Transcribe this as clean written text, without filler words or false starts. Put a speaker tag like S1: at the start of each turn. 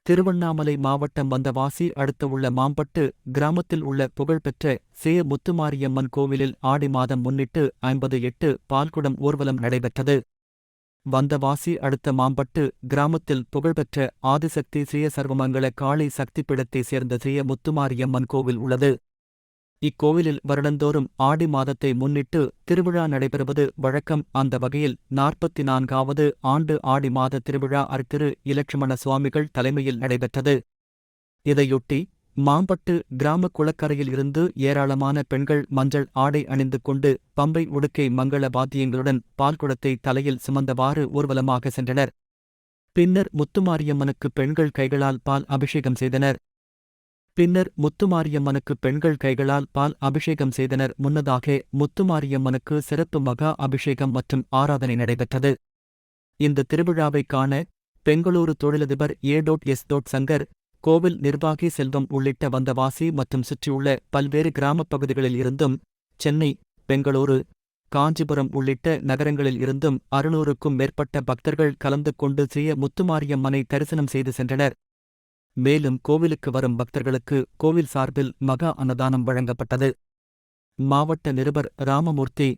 S1: திருவண்ணாமலை மாவட்டம் வந்தவாசி அடுத்த உள்ள மாம்பட்டு கிராமத்தில் உள்ள புகழ்பெற்ற சேய முத்துமாரியம்மன் கோவிலில் ஆடி மாதம் முன்னிட்டு 58 பால்குடம் ஊர்வலம் நடைபெற்றது. வந்தவாசி அடுத்த மாம்பட்டு கிராமத்தில் புகழ்பெற்ற ஆதிசக்தி ஸ்ரீ சர்வமங்கள காளி சக்திபீடத்தைச் சேர்ந்த சேய முத்துமாரியம்மன் கோவில் உள்ளது. இக்கோவிலில் வருடந்தோறும் ஆடி மாதத்தை முன்னிட்டு திருவிழா நடைபெறுவது வழக்கம். அந்த வகையில் 44வது ஆண்டு ஆடி மாத திருவிழா திரு இலட்சுமண சுவாமிகள் தலைமையில் நடைபெற்றது. இதையொட்டி மாம்பட்டு கிராம குளக்கரையில் இருந்து ஏராளமான பெண்கள் மஞ்சள் ஆடை அணிந்து கொண்டு பம்பை உடுக்கை மங்கள வாத்தியங்களுடன் பால்குடத்தை தலையில் சுமந்தவாறு ஊர்வலமாக சென்றனர். பின்னர் முத்துமாரியம்மனுக்கு பெண்கள் கைகளால் பால் அபிஷேகம் செய்தனர். முன்னதாக முத்துமாரியம்மனுக்கு சிறப்பு மகா அபிஷேகம் மற்றும் ஆராதனை நடைபெற்றது. இந்த திருவிழாவை காண பெங்களூரு தொழிலதிபர் எஸ். சங்கர், கோவில் நிர்வாகி செல்வம் உள்ளிட்ட வந்தவாசி மற்றும் சுற்றியுள்ள பல்வேறு கிராமப் பகுதிகளில் இருந்தும், சென்னை, பெங்களூரு, காஞ்சிபுரம் உள்ளிட்ட நகரங்களில் இருந்தும் 600க்கும் மேற்பட்ட பக்தர்கள் கலந்து கொண்டு சேய முத்துமாரியம்மனை தரிசனம் செய்து சென்றனர். மேலும் கோவிலுக்கு வரும் பக்தர்களுக்கு கோவில் சார்பில் மகா அன்னதானம் வழங்கப்பட்டது. மாவட்ட நிருபர் ராமமூர்த்தி.